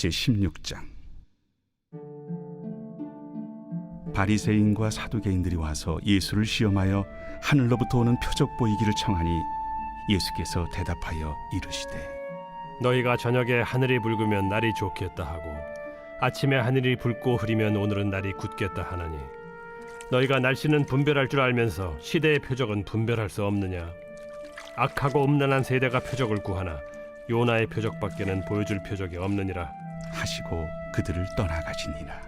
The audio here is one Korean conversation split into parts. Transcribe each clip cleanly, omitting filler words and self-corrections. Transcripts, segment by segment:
제16장. 바리새인과 사두개인들이 와서 예수를 시험하여 하늘로부터 오는 표적 보이기를 청하니 예수께서 대답하여 이르시되 너희가 저녁에 하늘이 붉으면 날이 좋겠다 하고 아침에 하늘이 붉고 흐리면 오늘은 날이 굳겠다 하나니 너희가 날씨는 분별할 줄 알면서 시대의 표적은 분별할 수 없느냐? 악하고 음란한 세대가 표적을 구하나 요나의 표적밖에는 보여줄 표적이 없느니라 하시고 그들을 떠나가시니라.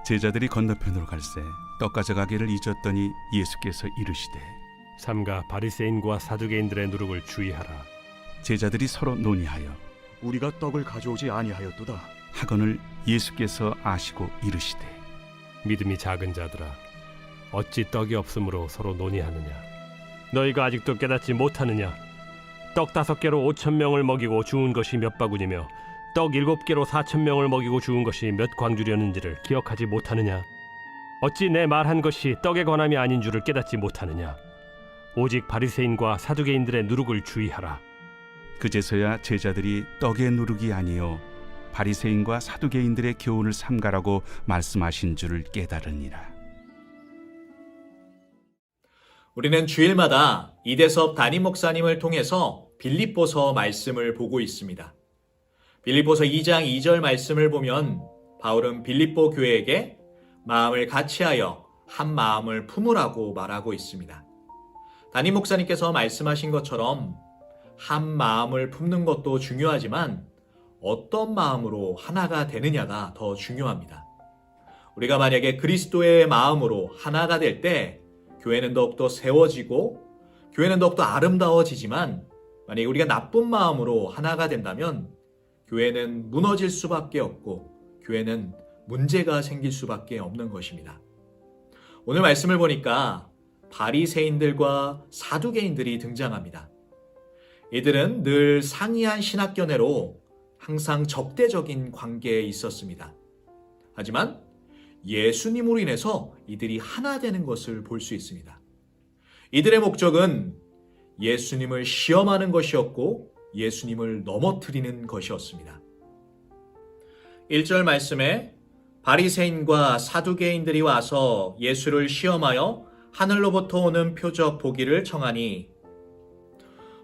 제자들이 건너편으로 갈새 떡 가져가기를 잊었더니 예수께서 이르시되 삼가 바리새인과 사두개인들의 누룩을 주의하라. 제자들이 서로 논의하여 우리가 떡을 가져오지 아니하였도다 하거늘 예수께서 아시고 이르시되 믿음이 작은 자들아 어찌 떡이 없으므로 서로 논의하느냐? 너희가 아직도 깨닫지 못하느냐? 떡 5개로 5,000명을 먹이고 주운 것이 몇 바구니며 떡 7개로 4,000명을 먹이고 주운 것이 몇 광주렸는지를 기억하지 못하느냐? 어찌 내 말한 것이 떡에 관함이 아닌 줄을 깨닫지 못하느냐? 오직 바리새인과 사두개인들의 누룩을 주의하라. 그제서야 제자들이 떡의 누룩이 아니요 바리새인과 사두개인들의 교훈을 삼가라고 말씀하신 줄을 깨달으니라. 우리는 주일마다 이대섭 담임 목사님을 통해서 빌립보서 말씀을 보고 있습니다. 빌립보서 2장 2절 말씀을 보면 바울은 빌립보 교회에게 마음을 같이하여 한 마음을 품으라고 말하고 있습니다. 담임 목사님께서 말씀하신 것처럼 한 마음을 품는 것도 중요하지만 어떤 마음으로 하나가 되느냐가 더 중요합니다. 우리가 만약에 그리스도의 마음으로 하나가 될 때 교회는 더욱더 세워지고 교회는 더욱더 아름다워지지만 만약에 우리가 나쁜 마음으로 하나가 된다면 교회는 무너질 수밖에 없고 교회는 문제가 생길 수밖에 없는 것입니다. 오늘 말씀을 보니까 바리새인들과 사두개인들이 등장합니다. 이들은 늘 상이한 신학견해로 항상 적대적인 관계에 있었습니다. 하지만 예수님으로 인해서 이들이 하나 되는 것을 볼 수 있습니다. 이들의 목적은 예수님을 시험하는 것이었고 예수님을 넘어뜨리는 것이었습니다. 1절 말씀에 바리새인과 사두개인들이 와서 예수를 시험하여 하늘로부터 오는 표적 보기를 청하니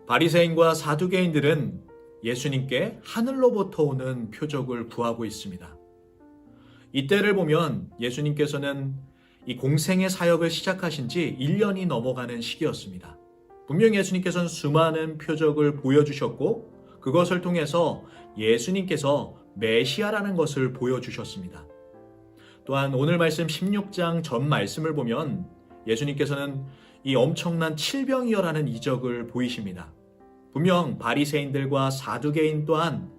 바리새인과 사두개인들은 예수님께 하늘로부터 오는 표적을 구하고 있습니다. 이때를 보면 예수님께서는 이 공생의 사역을 시작하신 지 1년이 넘어가는 시기였습니다. 분명히 예수님께서는 수많은 표적을 보여주셨고 그것을 통해서 예수님께서 메시아라는 것을 보여주셨습니다. 또한 오늘 말씀 16장 전 말씀을 보면 예수님께서는 이 엄청난 칠병이어라는 이적을 보이십니다. 분명 바리새인들과 사두개인 또한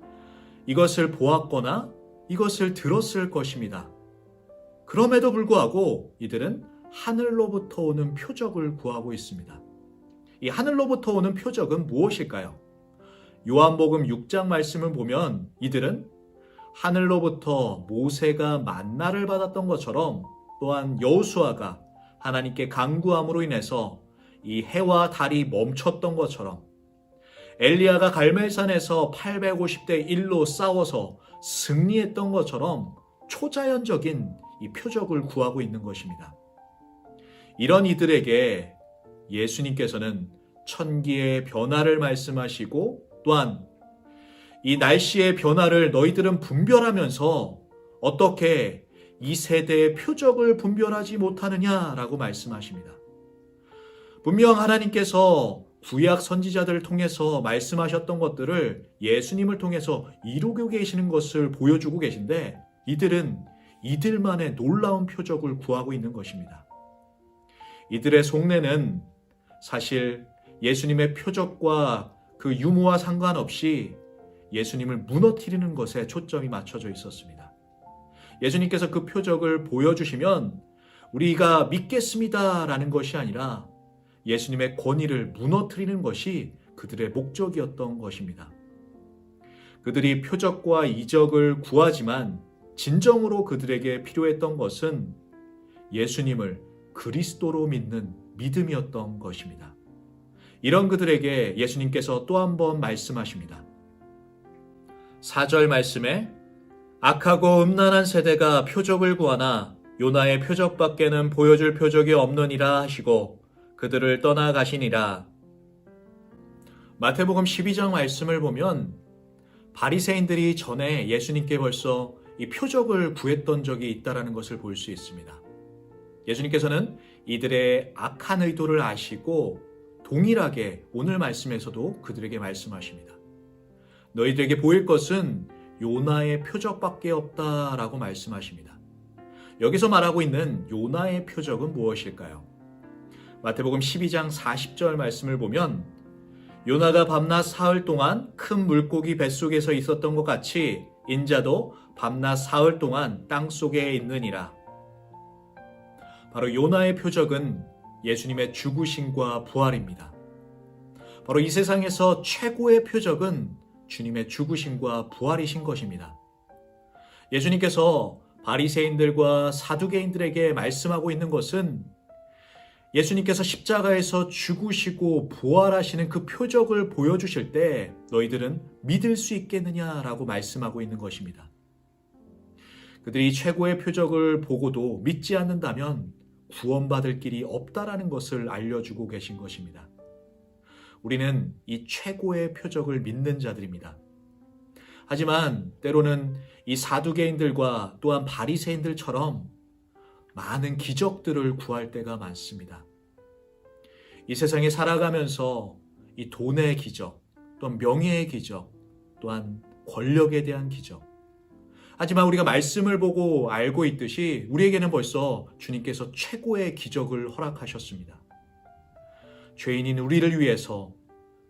이것을 보았거나 이것을 들었을 것입니다. 그럼에도 불구하고 이들은 하늘로부터 오는 표적을 구하고 있습니다. 이 하늘로부터 오는 표적은 무엇일까요? 요한복음 6장 말씀을 보면 이들은 하늘로부터 모세가 만나를 받았던 것처럼 또한 여호수아가 하나님께 간구함으로 인해서 이 해와 달이 멈췄던 것처럼 엘리야가 갈멜산에서 850대 1로 싸워서 승리했던 것처럼 초자연적인 이 표적을 구하고 있는 것입니다. 이런 이들에게 예수님께서는 천기의 변화를 말씀하시고 또한 이 날씨의 변화를 너희들은 분별하면서 어떻게 이 세대의 표적을 분별하지 못하느냐라고 말씀하십니다. 분명 하나님께서 구약 선지자들을 통해서 말씀하셨던 것들을 예수님을 통해서 이루고 계시는 것을 보여주고 계신데 이들은 이들만의 놀라운 표적을 구하고 있는 것입니다. 이들의 속내는 사실 예수님의 표적과 그 유무와 상관없이 예수님을 무너뜨리는 것에 초점이 맞춰져 있었습니다. 예수님께서 그 표적을 보여주시면 우리가 믿겠습니다라는 것이 아니라 예수님의 권위를 무너뜨리는 것이 그들의 목적이었던 것입니다. 그들이 표적과 이적을 구하지만 진정으로 그들에게 필요했던 것은 예수님을 그리스도로 믿는 믿음이었던 것입니다. 이런 그들에게 예수님께서 또 한 번 말씀하십니다. 4절 말씀에 악하고 음란한 세대가 표적을 구하나 요나의 표적밖에는 보여줄 표적이 없느니라 하시고 그들을 떠나가시니라. 마태복음 12장 말씀을 보면 바리새인들이 전에 예수님께 벌써 이 표적을 구했던 적이 있다는 것을 볼 수 있습니다. 예수님께서는 이들의 악한 의도를 아시고 동일하게 오늘 말씀에서도 그들에게 말씀하십니다. 너희들에게 보일 것은 요나의 표적밖에 없다라고 말씀하십니다. 여기서 말하고 있는 요나의 표적은 무엇일까요? 마태복음 12장 40절 말씀을 보면 요나가 밤낮 사흘 동안 큰 물고기 뱃속에서 있었던 것 같이 인자도 밤낮 사흘 동안 땅속에 있느니라. 바로 요나의 표적은 예수님의 죽으심과 부활입니다. 바로 이 세상에서 최고의 표적은 주님의 죽으심과 부활이신 것입니다. 예수님께서 바리새인들과 사두개인들에게 말씀하고 있는 것은 예수님께서 십자가에서 죽으시고 부활하시는 그 표적을 보여주실 때 너희들은 믿을 수 있겠느냐라고 말씀하고 있는 것입니다. 그들이 최고의 표적을 보고도 믿지 않는다면 구원받을 길이 없다라는 것을 알려주고 계신 것입니다. 우리는 이 최고의 표적을 믿는 자들입니다. 하지만 때로는 이 사두개인들과 또한 바리새인들처럼 많은 기적들을 구할 때가 많습니다. 이 세상에 살아가면서 이 돈의 기적, 또한 명예의 기적, 또한 권력에 대한 기적. 하지만 우리가 말씀을 보고 알고 있듯이 우리에게는 벌써 주님께서 최고의 기적을 허락하셨습니다. 죄인인 우리를 위해서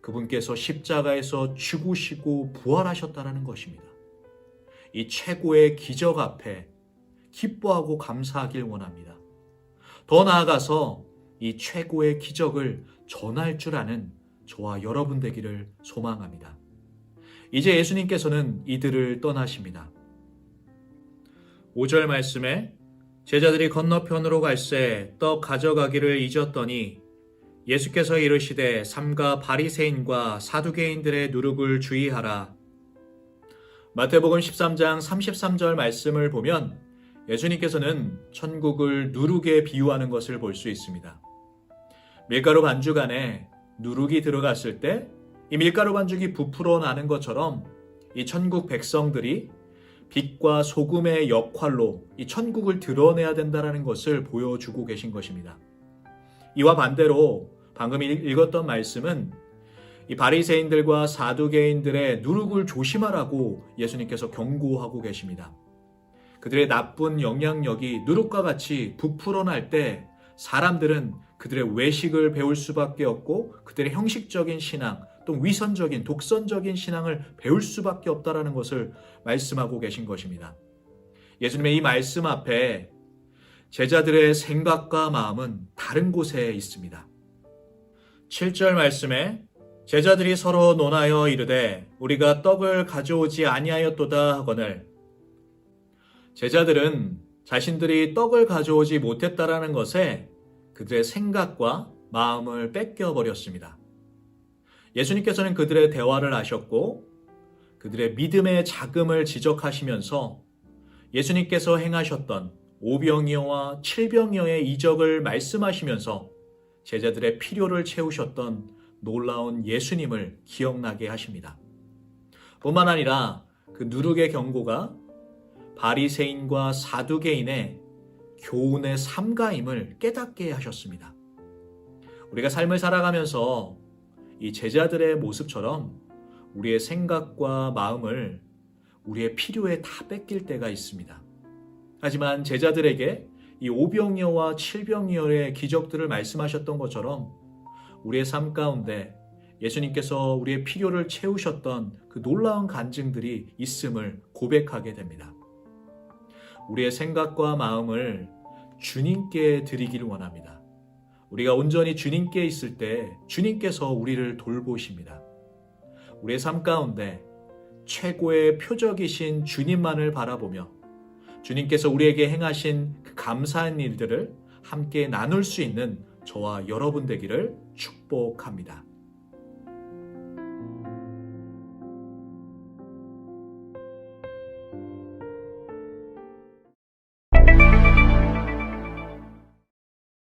그분께서 십자가에서 죽으시고 부활하셨다는 것입니다. 이 최고의 기적 앞에 기뻐하고 감사하길 원합니다. 더 나아가서 이 최고의 기적을 전할 줄 아는 저와 여러분 되기를 소망합니다. 이제 예수님께서는 이들을 떠나십니다. 5절 말씀에 제자들이 건너편으로 갈새 떡 가져가기를 잊었더니 예수께서 이르시되 삼가 바리새인과 사두개인들의 누룩을 주의하라. 마태복음 13장 33절 말씀을 보면 예수님께서는 천국을 누룩에 비유하는 것을 볼 수 있습니다. 밀가루 반죽 안에 누룩이 들어갔을 때 이 밀가루 반죽이 부풀어 나는 것처럼 이 천국 백성들이 빛과 소금의 역할로 이 천국을 드러내야 된다는 것을 보여주고 계신 것입니다. 이와 반대로 방금 읽었던 말씀은 이 바리새인들과 사두개인들의 누룩을 조심하라고 예수님께서 경고하고 계십니다. 그들의 나쁜 영향력이 누룩과 같이 부풀어 날 때 사람들은 그들의 외식을 배울 수밖에 없고 그들의 형식적인 신앙, 또 위선적인 독선적인 신앙을 배울 수밖에 없다라는 것을 말씀하고 계신 것입니다. 예수님의 이 말씀 앞에 제자들의 생각과 마음은 다른 곳에 있습니다. 7절 말씀에 제자들이 서로 논하여 이르되 우리가 떡을 가져오지 아니하였도다 하거늘. 제자들은 자신들이 떡을 가져오지 못했다라는 것에 그들의 생각과 마음을 뺏겨버렸습니다. 예수님께서는 그들의 대화를 하셨고 그들의 믿음의 자금을 지적하시면서 예수님께서 행하셨던 오병이어와 칠병이어의 이적을 말씀하시면서 제자들의 필요를 채우셨던 놀라운 예수님을 기억나게 하십니다. 뿐만 아니라 그 누룩의 경고가 바리새인과 사두개인의 교훈의 삼가임을 깨닫게 하셨습니다. 우리가 삶을 살아가면서 이 제자들의 모습처럼 우리의 생각과 마음을 우리의 필요에 다 뺏길 때가 있습니다. 하지만 제자들에게 이 오병이어와 칠병이어의 기적들을 말씀하셨던 것처럼 우리의 삶 가운데 예수님께서 우리의 필요를 채우셨던 그 놀라운 간증들이 있음을 고백하게 됩니다. 우리의 생각과 마음을 주님께 드리기를 원합니다. 우리가 온전히 주님께 있을 때 주님께서 우리를 돌보십니다. 우리의 삶 가운데 최고의 표적이신 주님만을 바라보며 주님께서 우리에게 행하신 그 감사한 일들을 함께 나눌 수 있는 저와 여러분 되기를 축복합니다.